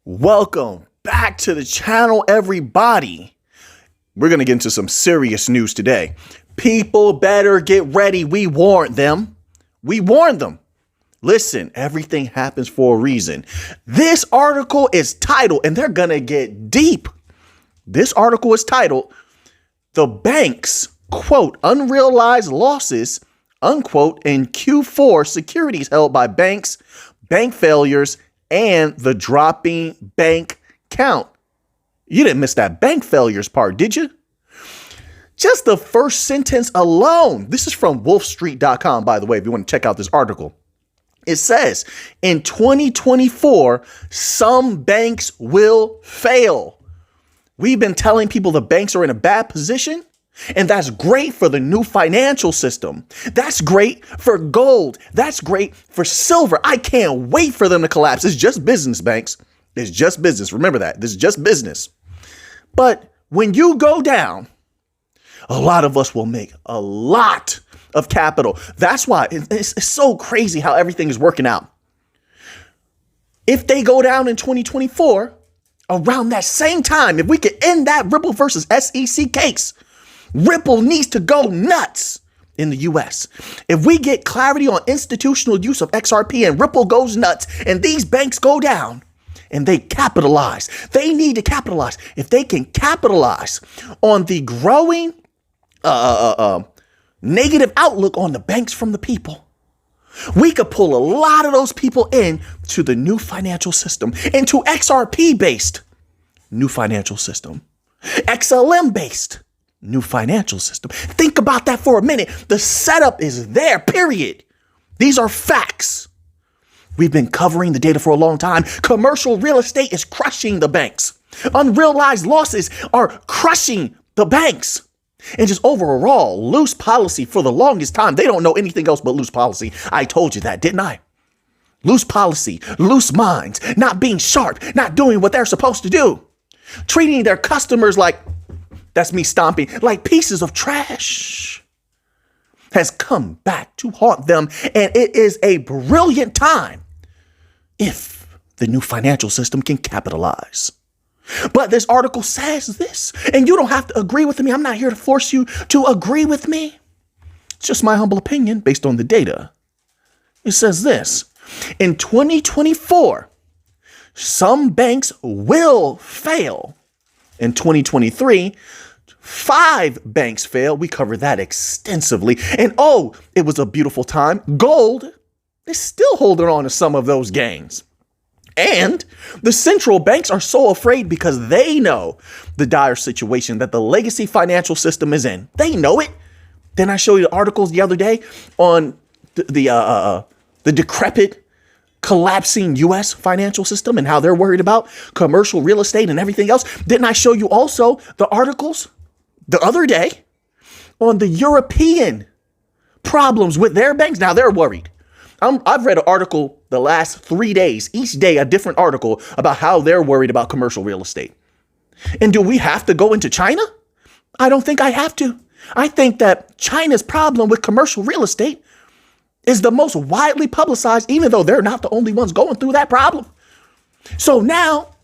Welcome back to the channel, everybody. We're going to get into some serious news today. People better get ready. We warned them. We warned them. Listen, everything happens for a reason. This article is titled, and they're going to get deep. This article is titled, "The Banks, quote, unrealized losses, unquote, in Q4 securities held by banks, bank failures, and the dropping bank count." You didn't miss that bank failures part, did you? Just the first sentence alone. This is from wolfstreet.com, by the way, if you want to check out this article. It says, in 2024, some banks will fail. We've been telling people the banks are in a bad position, and that's great for the new financial system. That's great for gold. That's great for silver. I can't wait for them to collapse. It's just business, banks. It's just business. Remember that. This is just business. But when you go down, a lot of us will make a lot of capital. That's why it's so crazy how everything is working out. If they go down in 2024, around that same time, if we could end that Ripple versus SEC case, Ripple needs to go nuts in the US. If we get clarity on institutional use of XRP and Ripple goes nuts and these banks go down and they capitalize, they need to capitalize. If they can capitalize on the growing negative outlook on the banks from the people, we could pull a lot of those people in to the new financial system, into XRP based new financial system, XLM based new financial system. Think about that for a minute. The setup is there, period. These are facts. We've been covering the data for a long time. Commercial real estate is crushing the banks. Unrealized losses are crushing the banks. And just overall, loose policy for the longest time. They don't know anything else but loose policy. I told you that, didn't I? Loose policy, loose minds, not being sharp, not doing what they're supposed to do. Treating their customers like, that's me stomping, like pieces of trash, has come back to haunt them. And it is a brilliant time if the new financial system can capitalize. But this article says this, and you don't have to agree with me. I'm not here to force you to agree with me. It's just my humble opinion based on the data. It says this, in 2024, some banks will fail. In 2023, 5 banks failed. We covered that extensively. And oh, it was a beautiful time. Gold is still holding on to some of those gains. And the central banks are so afraid because they know the dire situation that the legacy financial system is in. They know it. Didn't I show you the articles the other day on the decrepit, collapsing U.S. financial system and how they're worried about commercial real estate and everything else? Didn't I show you also the articles the other day on the European problems with their banks? Now they're worried. I've read an article the last 3 days, each day a different article about how they're worried about commercial real estate. And do we have to go into China? I don't think I have to. I think that China's problem with commercial real estate is the most widely publicized, even though they're not the only ones going through that problem. So now,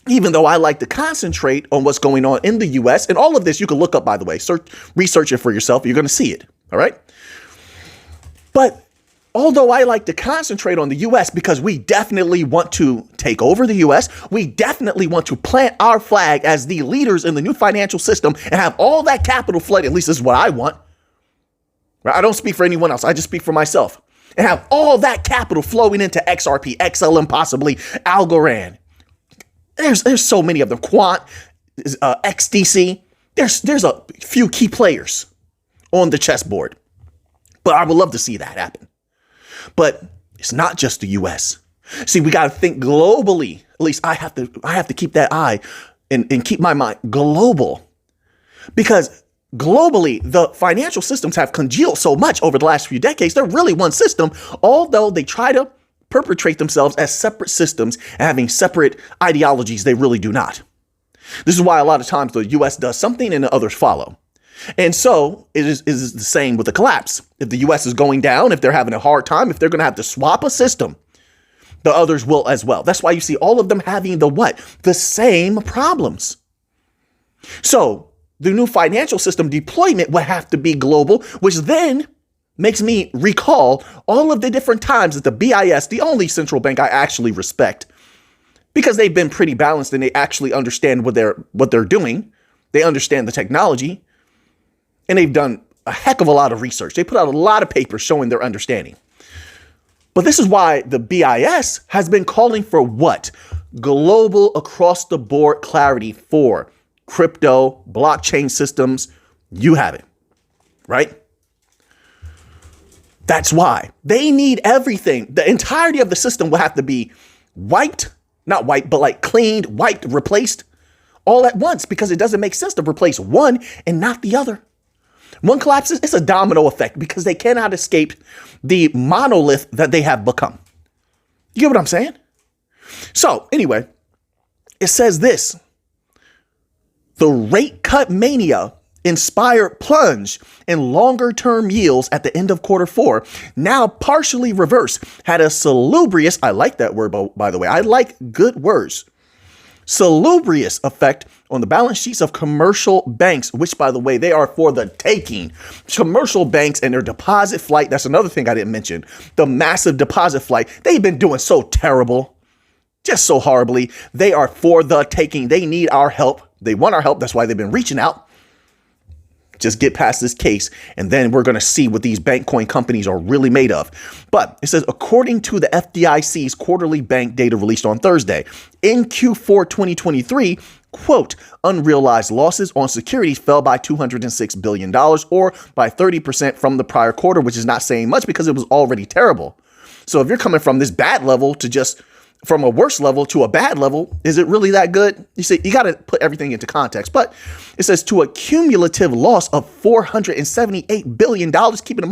even though I like to concentrate on what's going on in the US, and all of this you can look up, by the way, research it for yourself. You're going to see it. All right. But although I like to concentrate on the US because we definitely want to take over the US, we definitely want to plant our flag as the leaders in the new financial system and have all that capital flood. At least this is what I want. I don't speak for anyone else. I just speak for myself. And have all that capital flowing into XRP, XLM, possibly Algorand. There's so many of them. Quant, XDC. There's a few key players on the chessboard. But I would love to see that happen. But it's not just the US. See, we got to think globally. At least I have to keep that eye and keep my mind global. Because globally, the financial systems have congealed so much over the last few decades. They're really one system, although they try to perpetrate themselves as separate systems and having separate ideologies. They really do not. This is why a lot of times the US does something and the others follow. And so it is the same with the collapse. If the US is going down, if they're having a hard time, if they're going to have to swap a system, the others will as well. That's why you see all of them having the what? The same problems. So the new financial system deployment will have to be global, which then makes me recall all of the different times that the BIS, the only central bank I actually respect, because they've been pretty balanced and they actually understand what they're doing. They understand the technology, and they've done a heck of a lot of research. They put out a lot of papers showing their understanding. But this is why the BIS has been calling for what? Global across the board clarity for crypto, blockchain systems. You have it, right? That's why they need everything. The entirety of the system will have to be wiped, not wiped, but like cleaned, wiped, replaced all at once, because it doesn't make sense to replace one and not the other. One collapses, it's a domino effect because they cannot escape the monolith that they have become. You get what I'm saying? So anyway, it says this: the rate cut mania inspired plunge in longer term yields at the end of quarter four, now partially reversed, had a salubrious, I like that word, by the way, I like good words, salubrious effect on the balance sheets of commercial banks, which, by the way, they are for the taking. Commercial banks and their deposit flight. That's another thing I didn't mention. The massive deposit flight. They've been doing so terrible, just so horribly. They are for the taking. They need our help. They want our help. That's why they've been reaching out. Just get past this case, and then we're going to see what these bank coin companies are really made of. But it says, according to the FDIC's quarterly bank data released on Thursday, in Q4 2023, quote, unrealized losses on securities fell by $206 billion, or by 30% from the prior quarter, which is not saying much because it was already terrible. So if you're coming from this bad level to just from a worse level to a bad level, is it really that good? You see, you got to put everything into context. But it says to a cumulative loss of $478 billion. Keep in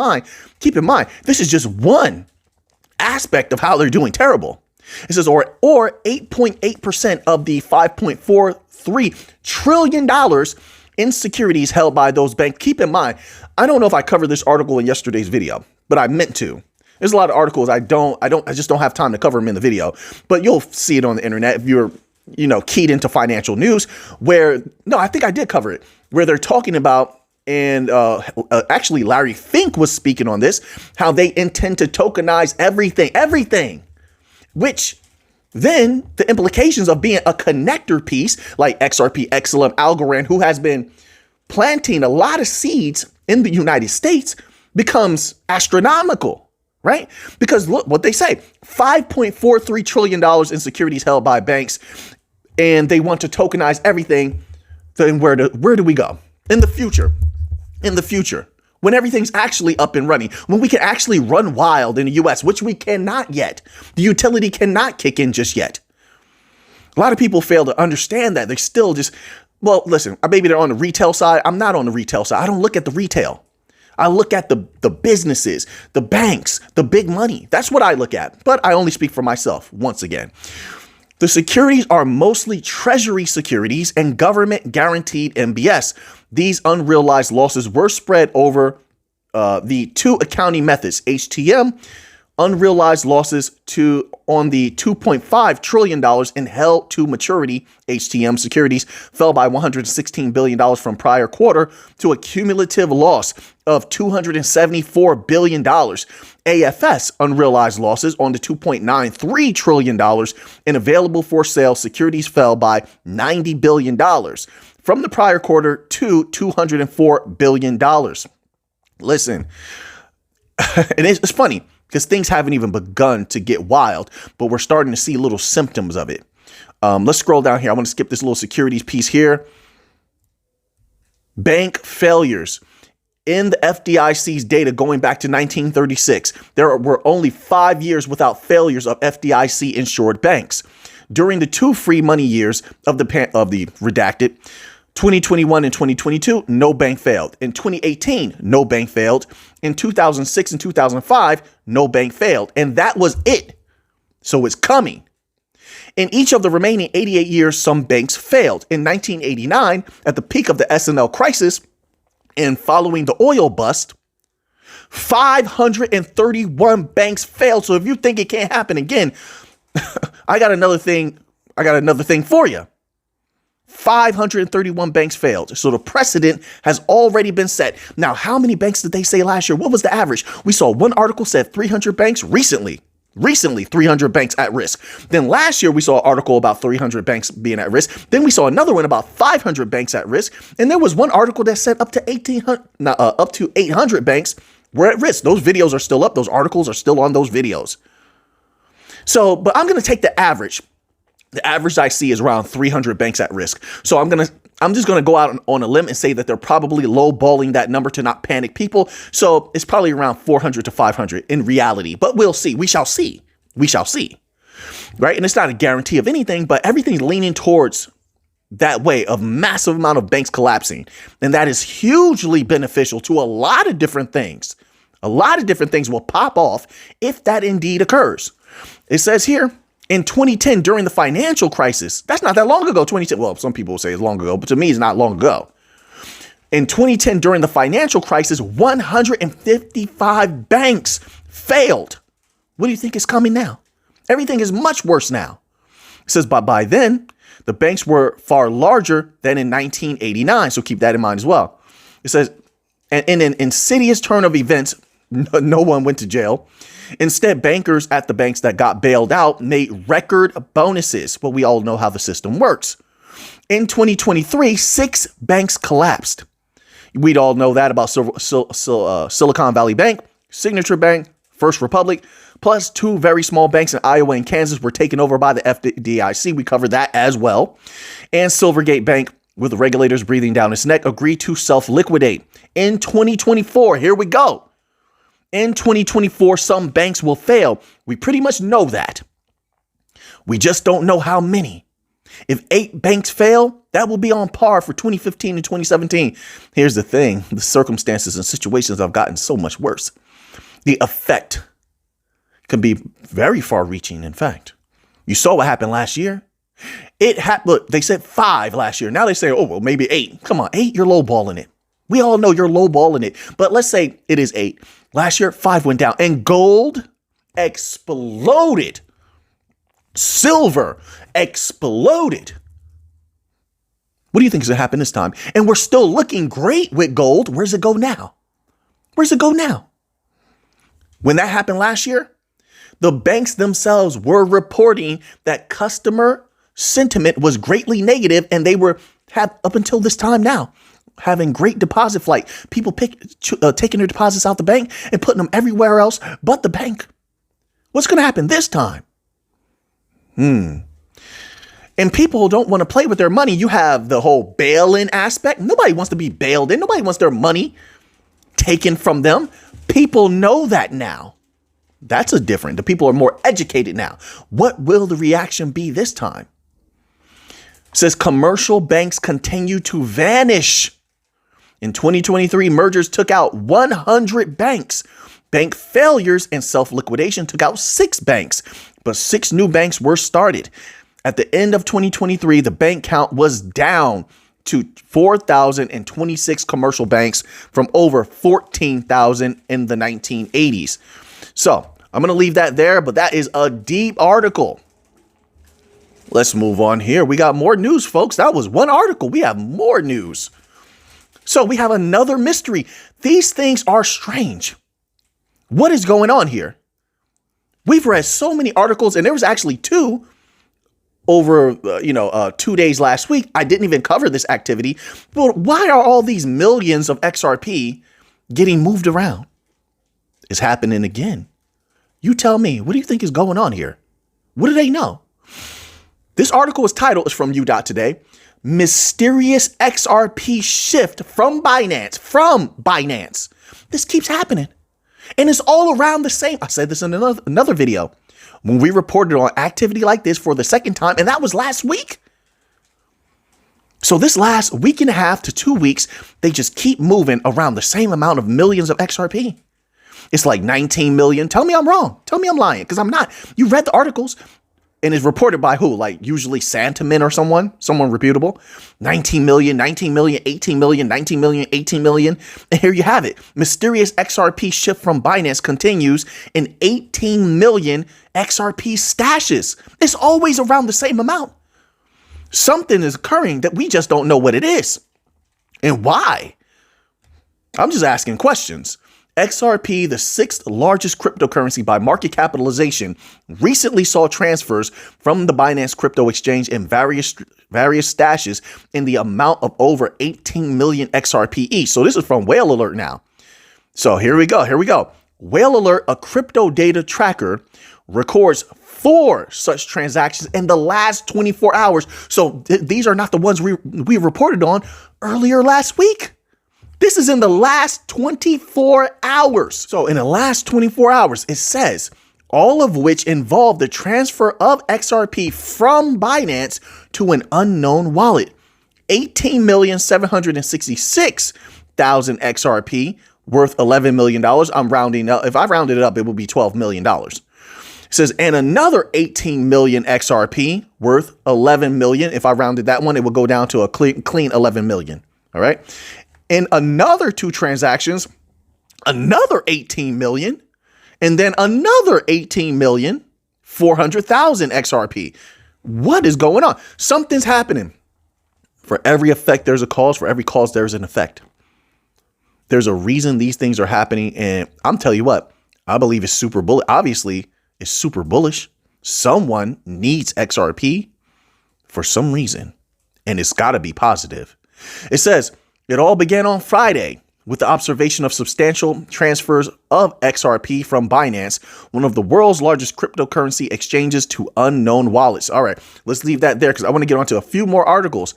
mind, this is just one aspect of how they're doing terrible. It says, or 8.8% of the $5.43 trillion in securities held by those banks. Keep in mind, I don't know if I covered this article in yesterday's video, but I meant to. There's a lot of articles I just don't have time to cover them in the video, but you'll see it on the internet if you're, keyed into financial news I think I did cover it, where they're talking about, and actually Larry Fink was speaking on this, how they intend to tokenize everything, which then the implications of being a connector piece like XRP, XLM, Algorand, who has been planting a lot of seeds in the United States, becomes astronomical. Right? Because look what they say, $5.43 trillion in securities held by banks, and they want to tokenize everything. Then where do we go in the future? When everything's actually up and running, when we can actually run wild in the US, which we cannot yet. The utility cannot kick in just yet. A lot of people fail to understand that. They still just, well, listen, maybe they're on the retail side. I'm not on the retail side. I don't look at the retail. I look at the businesses, the banks, the big money. That's what I look at. But I only speak for myself once again. The securities are mostly treasury securities and government guaranteed MBS. These unrealized losses were spread over the two accounting methods, HTM, unrealized losses on the $2.5 trillion in held to maturity HTM securities fell by $116 billion from prior quarter to a cumulative loss of $274 billion. AFS unrealized losses on the $2.93 trillion in available for sale securities fell by $90 billion from the prior quarter to $204 billion. Listen, and it's funny, because things haven't even begun to get wild, but we're starting to see little symptoms of it. Let's scroll down here. I want to skip this little securities piece here. Bank failures. In the FDIC's data going back to 1936, there were only 5 years without failures of FDIC insured banks. During the two free money years of the redacted, 2021 and 2022, no bank failed. In 2018, no bank failed. In 2006 and 2005, no bank failed. And that was it. So it's coming. In each of the remaining 88 years, some banks failed. In 1989, at the peak of the S&L crisis and following the oil bust, 531 banks failed. So if you think it can't happen again, I got another thing. I got another thing for you. 531 banks failed. So the precedent has already been set. Now, how many banks did they say last year? What was the average? We saw one article said 300 banks recently 300 banks at risk. Then last year we saw an article about 300 banks being at risk. Then we saw another one about 500 banks at risk. And there was one article that said up to 800 banks were at risk. Those videos are still up. Those articles are still on those videos. So, but I'm going to take the average. The average I see is around 300 banks at risk. So I'm just going to go out on a limb and say that they're probably lowballing that number to not panic people. So it's probably around 400 to 500 in reality, but we'll see. We shall see. We shall see. Right. And it's not a guarantee of anything, but everything's leaning towards that way of massive amount of banks collapsing. And that is hugely beneficial to a lot of different things. A lot of different things will pop off if that indeed occurs. It says here, in 2010, during the financial crisis, that's not that long ago, 2010. Well, some people will say it's long ago, but to me, it's not long ago. In 2010, during the financial crisis, 155 banks failed. What do you think is coming now? Everything is much worse now. It says, but by then, the banks were far larger than in 1989. So keep that in mind as well. It says, and in an insidious turn of events, no one went to jail. Instead, bankers at the banks that got bailed out made record bonuses. Well, we all know how the system works. In 2023, 6 banks collapsed. We'd all know that about Silicon Valley Bank, Signature Bank, First Republic, plus 2 very small banks in Iowa and Kansas were taken over by the FDIC. We covered that as well. And Silvergate Bank, with the regulators breathing down its neck, agreed to self-liquidate. In 2024, here we go. In 2024, some banks will fail. We pretty much know that. We just don't know how many. If 8 banks fail, that will be on par for 2015 and 2017. Here's the thing. The circumstances and situations have gotten so much worse. The effect can be very far reaching. In fact, you saw what happened last year. Look, they said 5 last year. Now they say, oh, well, maybe 8. Come on, 8, you're lowballing it. We all know you're lowballing it, but let's say it is 8. Last year, 5 went down and gold exploded. Silver exploded. What do you think is going to happen this time? And we're still looking great with gold. Where's it go now? Where's it go now? When that happened last year, the banks themselves were reporting that customer sentiment was greatly negative, and they have up until this time now having great deposit flight. People taking their deposits out the bank and putting them everywhere else but the bank. What's going to happen this time? And people don't want to play with their money. You have the whole bail-in aspect. Nobody wants to be bailed in. Nobody wants their money taken from them. People know that now. That's the people are more educated now. What will the reaction be this time? It says commercial banks continue to vanish. In 2023, mergers took out 100 banks. Bank failures and self-liquidation took out 6 banks, but 6 new banks were started. At the end of 2023, the bank count was down to 4,026 commercial banks from over 14,000 in the 1980s. So I'm going to leave that there, but that is a deep article. Let's move on here. We got more news, folks. That was one article. We have more news. So we have another mystery. These things are strange. What is going on here? We've read so many articles, and there was actually 2 over, 2 days last week. I didn't even cover this activity. But why are all these millions of XRP getting moved around? It's happening again. You tell me, what do you think is going on here? What do they know? This article is titled, it's from U.Today, Mysterious XRP Shift from Binance. This keeps happening. And it's all around the same. I said this in another video when we reported on activity like this for the second time, and that was last week. So this last week and a half to 2 weeks, they just keep moving around the same amount of millions of XRP. It's like 19 million. Tell me I'm wrong. Tell me I'm lying, because I'm not. You read the articles. And is reported by who? Like usually Santamin or someone reputable. 19 million, 19 million, 18 million, 19 million, 18 million. And here you have it. Mysterious XRP shift from Binance continues in 18 million XRP stashes. It's always around the same amount. Something is occurring that we just don't know what it is and why. I'm just asking questions. XRP, the sixth largest cryptocurrency by market capitalization, recently saw transfers from the Binance crypto exchange in various stashes in the amount of over 18 million XRP each. So this is from Whale Alert now. So here we go. Whale Alert, a crypto data tracker, records 4 such transactions in the last 24 hours. So these are not the ones we reported on earlier last week. This is in the last 24 hours. So in the last 24 hours, it says all of which involve the transfer of XRP from Binance to an unknown wallet. 18,766,000 XRP worth $11 million. I'm rounding up. If I rounded it up, it would be $12 million. It says, and another 18 million XRP worth 11 million. If I rounded that one, it would go down to a clean 11 million. All right. In another 2 transactions, another 18 million, and then another 18,400,000 XRP. What is going on? Something's happening. For every effect, there's a cause. For every cause, there's an effect. There's a reason these things are happening. And I'm telling you what, I believe it's super bullish. Obviously, it's super bullish. Someone needs XRP for some reason, and it's got to be positive. It says, it all began on Friday with the observation of substantial transfers of XRP from Binance, one of the world's largest cryptocurrency exchanges, to unknown wallets. All right, let's leave that there because I want to get onto a few more articles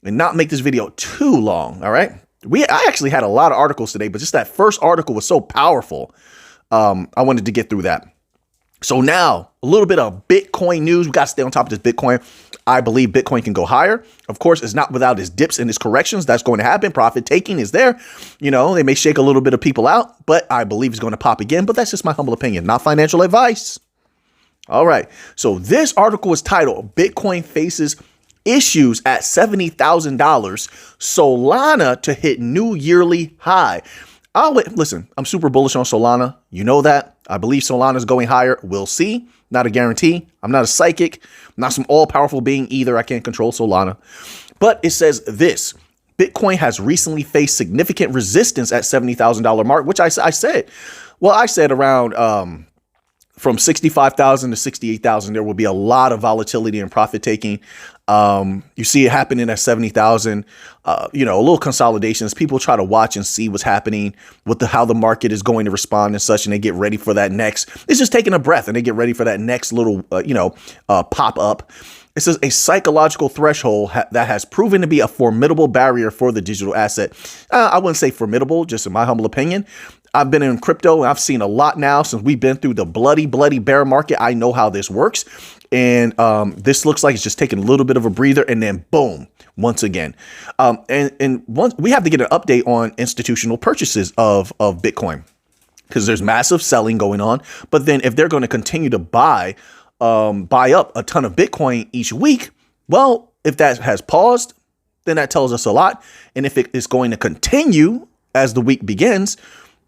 and not make this video too long. All right. I actually had a lot of articles today, but just that first article was so powerful. I wanted to get through that. So now a little bit of Bitcoin news. We got to stay on top of this Bitcoin. I believe Bitcoin can go higher. Of course, it's not without its dips and its corrections. That's going to happen. Profit taking is there. You know, they may shake a little bit of people out, but I believe it's going to pop again. But that's just my humble opinion, not financial advice. All right. So this article is titled Bitcoin Faces Issues at $70,000. Solana to hit new yearly high. Listen, I'm super bullish on Solana. You know that. I believe Solana is going higher. We'll see. Not a guarantee. I'm not a psychic. I'm not some all-powerful being either. I can't control Solana. But it says this. Bitcoin has recently faced significant resistance at $70,000 mark, which I said. Well, I said around from 65,000 to 68,000, there will be a lot of volatility and profit taking. You see it happening at 70,000, a little consolidations. People try to watch and see what's happening with how the market is going to respond and such. And they get ready for that next. It's just taking a breath and they get ready for that next little, pop up. It says a psychological threshold that has proven to be a formidable barrier for the digital asset. I wouldn't say formidable, just in my humble opinion. I've been in crypto and I've seen a lot now since we've been through the bloody bear market. I know how this works. And this looks like it's just taking a little bit of a breather and then boom, once again. And once we have to get an update on institutional purchases of Bitcoin because there's massive selling going on. But then if they're going to continue to buy up a ton of Bitcoin each week, well, if that has paused, then that tells us a lot. And if it is going to continue as the week begins,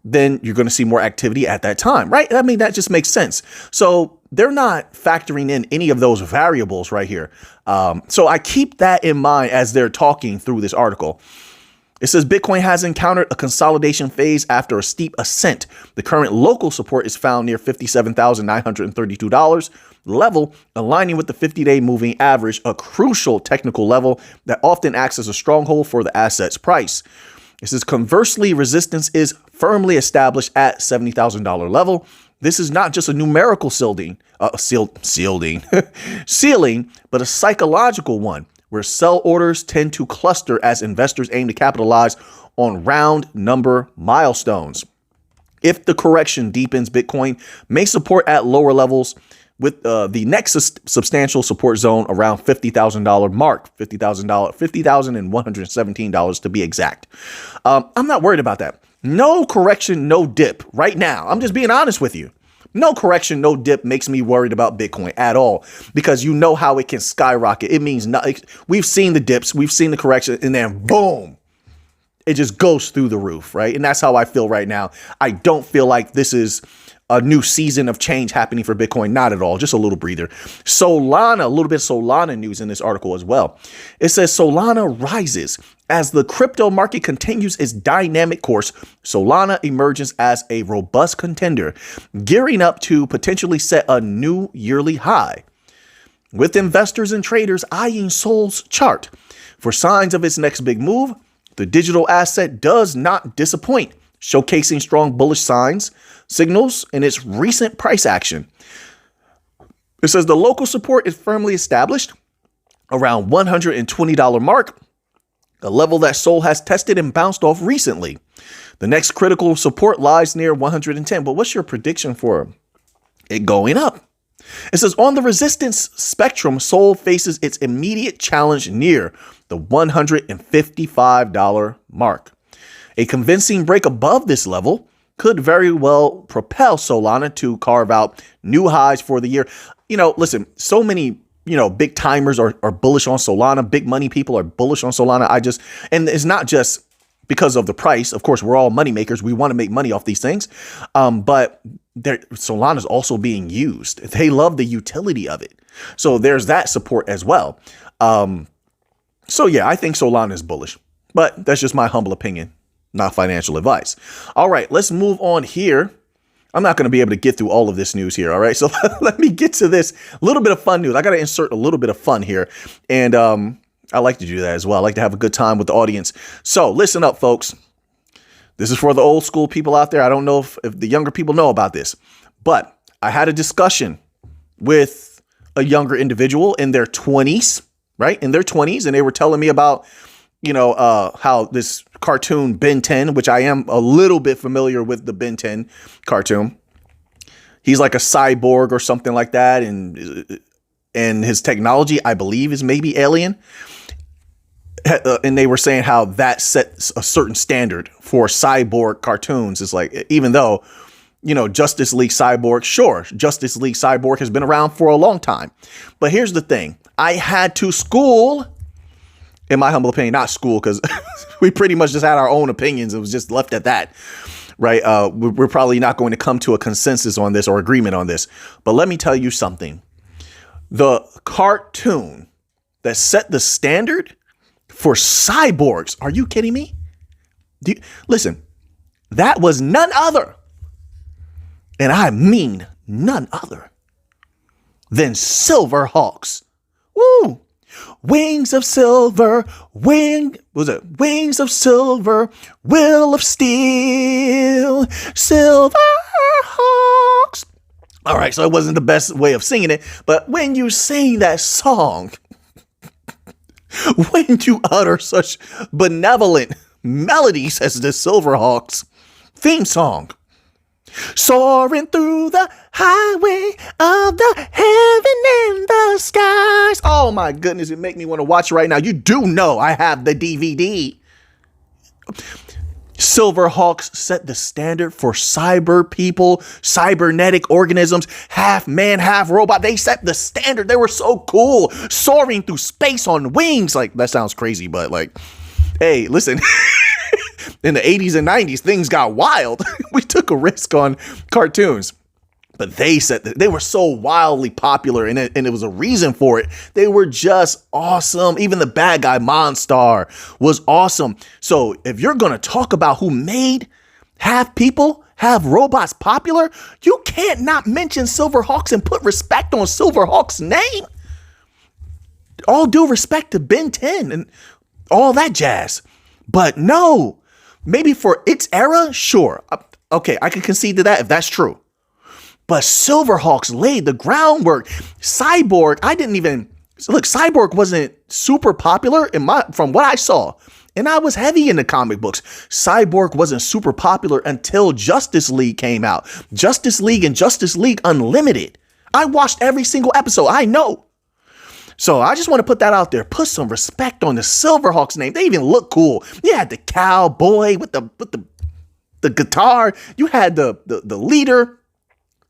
then you're going to see more activity at that time, right? I mean, that just makes sense. So they're not factoring in any of those variables right here. So I keep that in mind as they're talking through this article. It says Bitcoin has encountered a consolidation phase after a steep ascent. The current local support is found near $57,932 level, aligning with the 50-day moving average, a crucial technical level that often acts as a stronghold for the asset's price. It says conversely, resistance is firmly established at $70,000 level. This is not just a numerical ceiling, but a psychological one where sell orders tend to cluster as investors aim to capitalize on round number milestones. If the correction deepens, Bitcoin may support at lower levels with the next substantial support zone around $50,000 mark, $50,117 to be exact. I'm not worried about that. No correction, no dip right now. I'm just being honest with you. No correction, no dip makes me worried about Bitcoin at all, because you know how it can skyrocket. It means we've seen the dips, we've seen the correction, and then boom, it just goes through the roof, right? And that's how I feel right now. I don't feel like this is a new season of change happening for Bitcoin. Not at all. Just a little breather. Solana, a little bit of Solana news in this article as well. It says Solana rises as the crypto market continues its dynamic course. Solana emerges as a robust contender, gearing up to potentially set a new yearly high, with investors and traders eyeing Sol's chart for signs of its next big move. The digital asset does not disappoint, showcasing strong bullish signals in its recent price action. It says the local support is firmly established around $120 mark, a level that Sol has tested and bounced off recently. The next critical support lies near 110. But what's your prediction for it going up? It says on the resistance spectrum, Sol faces its immediate challenge near the $155 mark. A convincing break above this level could very well propel Solana to carve out new highs for the year. Listen, so many, big timers are bullish on Solana. Big money people are bullish on Solana. And it's not just because of the price. Of course, we're all money makers. We want to make money off these things. But Solana is also being used. They love the utility of it. So there's that support as well. So yeah, I think Solana is bullish, but that's just my humble opinion, not financial advice. All right, let's move on here. I'm not going to be able to get through all of this news here. All right, so let me get to this little bit of fun news. I got to insert a little bit of fun here. And I like to do that as well. I like to have a good time with the audience. So listen up, folks. This is for the old school people out there. I don't know if the younger people know about this, but I had a discussion with a younger individual in their 20s, right? In their 20s. And they were telling me about, how this cartoon Ben 10, which I am a little bit familiar with the Ben 10 cartoon. He's like a cyborg or something like that. And his technology, I believe, is maybe alien. And they were saying how that sets a certain standard for cyborg cartoons. It's like, even though, Justice League Cyborg, sure, Justice League Cyborg has been around for a long time. But here's the thing. I had to school, in my humble opinion, not school, because we pretty much just had our own opinions. It was just left at that, right? We're probably not going to come to a consensus on this or agreement on this. But let me tell you something. The cartoon that set the standard for cyborgs. Are you kidding me? Listen, that was none other, and I mean none other, than Silverhawks. Woo! Wings of silver, wings of silver, will of steel, Silverhawks. All right, so it wasn't the best way of singing it, but when you sing that song, when you utter such benevolent melodies as the Silverhawks theme song, soaring through the highway of the heaven and the skies. Oh my goodness, it make me want to watch right now. You do know I have the DVD. Silverhawks set the standard for cyber people, cybernetic organisms, half man, half robot. They set the standard. They were so cool, soaring through space on wings. Like, that sounds crazy, but like, hey, listen, in the 80s and 90s, things got wild. We took a risk on cartoons. But they were so wildly popular, and it was a reason for it. They were just awesome. Even the bad guy, Monstar, was awesome. So if you're going to talk about who made half people, half robots popular, you can't not mention Silverhawks and put respect on Silverhawks' name. All due respect to Ben 10 and all that jazz. But no, maybe for its era, sure. Okay, I can concede to that if that's true. But Silverhawks laid the groundwork. Cyborg, Cyborg wasn't super popular from what I saw. And I was heavy into comic books. Cyborg wasn't super popular until Justice League came out. Justice League and Justice League Unlimited. I watched every single episode. I know. So I just want to put that out there. Put some respect on the Silverhawks name. They even look cool. You had the cowboy with the guitar. You had the leader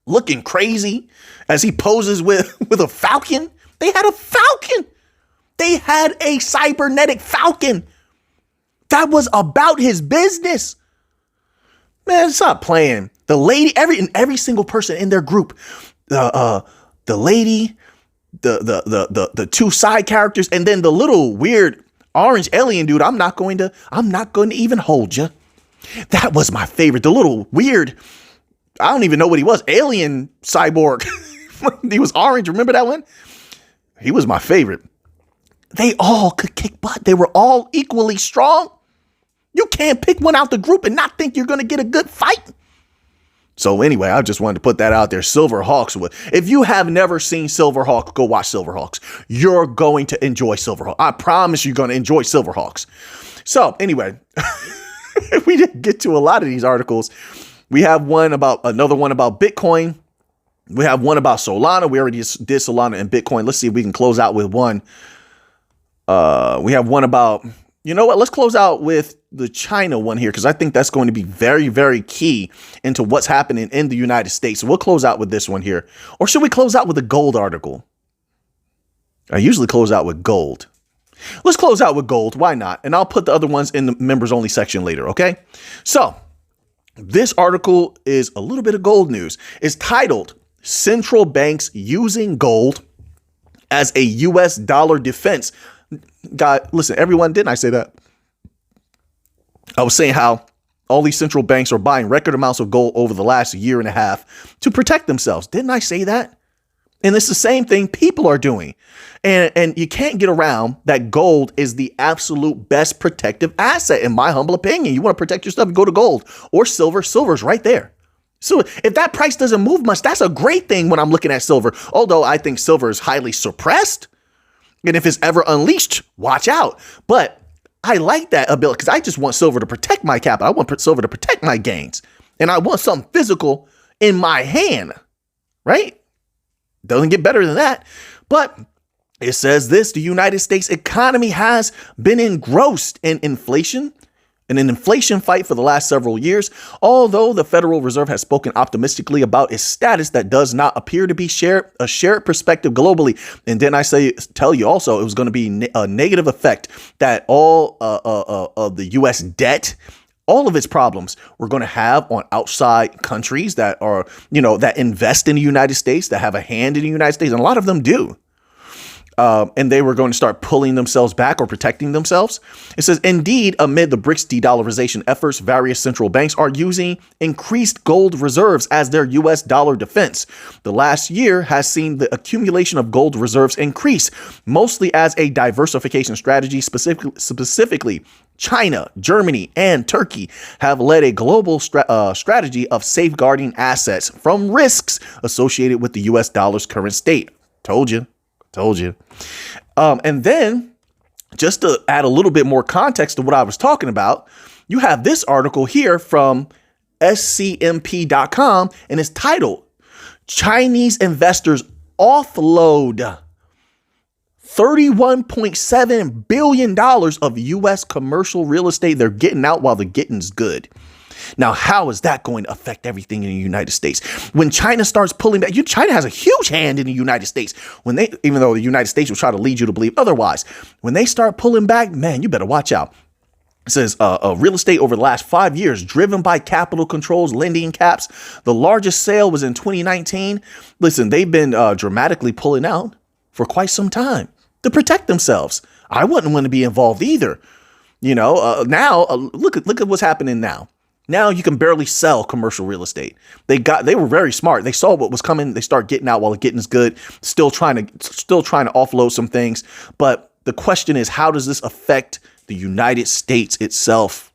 looking crazy as he poses with a falcon. They had a falcon. They had a cybernetic falcon that was about his business. Man, stop playing. The lady, every single person in their group, the lady, the two side characters, and then the little weird orange alien dude. I'm not going to even hold you. That was my favorite. The little weird, I don't even know what he was. Alien cyborg. He was orange. Remember that one? He was my favorite. They all could kick butt. They were all equally strong. You can't pick one out the group and not think you're going to get a good fight. So anyway, I just wanted to put that out there. Silverhawks. If you have never seen Silverhawk, go watch Silverhawks. You're going to enjoy Silverhawks. I promise you're going to enjoy Silverhawks. So anyway, we didn't get to a lot of these articles. We have another one about Bitcoin. We have one about Solana. We already did Solana and Bitcoin. Let's see if we can close out with one. We have one about, you know what? Let's close out with the China one here, because I think that's going to be very, very key into what's happening in the United States. So we'll close out with this one here. Or should we close out with a gold article? I usually close out with gold. Let's close out with gold. Why not? And I'll put the other ones in the members only section later. Okay. So this article is a little bit of gold news. It's titled Central Banks Using Gold as a US Dollar Defense. God, listen, everyone, didn't I say that? I was saying how all these central banks are buying record amounts of gold over the last year and a half to protect themselves. Didn't I say that? And it's the same thing people are doing. And you can't get around that gold is the absolute best protective asset, in my humble opinion. You want to protect your stuff, you go to gold or silver. Silver's right there. So if that price doesn't move much, that's a great thing when I'm looking at silver. Although I think silver is highly suppressed. And if it's ever unleashed, watch out. But I like that ability because I just want silver to protect my capital. I want silver to protect my gains. And I want something physical in my hand, right? Doesn't get better than that. But it says this: the United States economy has been engrossed in inflation and an inflation fight for the last several years. Although the Federal Reserve has spoken optimistically about its status, that does not appear to be a shared perspective globally. And then tell you also, it was going to be a negative effect that all of the U.S. debt, all of its problems, we're going to have on outside countries that are, that invest in the United States, that have a hand in the United States. And a lot of them do. And they were going to start pulling themselves back or protecting themselves. It says, indeed, amid the BRICS de-dollarization efforts, various central banks are using increased gold reserves as their U.S. dollar defense. The last year has seen the accumulation of gold reserves increase, mostly as a diversification strategy. Specifically, China, Germany, and Turkey have led a global strategy of safeguarding assets from risks associated with the U.S. dollar's current state. Told you. And then just to add a little bit more context to what I was talking about, you have this article here from scmp.com, and it's titled Chinese Investors Offload $31.7 billion of U.S. commercial real estate. They're getting out while the getting's good. Now, how is that going to affect everything in the United States? When China starts pulling back, China has a huge hand in the United States. Even though the United States will try to lead you to believe otherwise, when they start pulling back, man, you better watch out. It says real estate over the last 5 years, driven by capital controls, lending caps. The largest sale was in 2019. Listen, they've been dramatically pulling out for quite some time to protect themselves. I wouldn't want to be involved either. Now look at what's happening now. Now you can barely sell commercial real estate. They were very smart. They saw what was coming. They start getting out while the getting is good. Still trying to offload some things. But the question is, how does this affect the United States itself?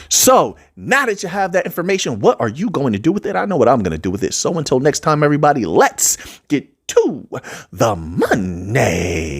So now that you have that information, what are you going to do with it? I know what I'm going to do with it. So until next time, everybody, let's get to the money.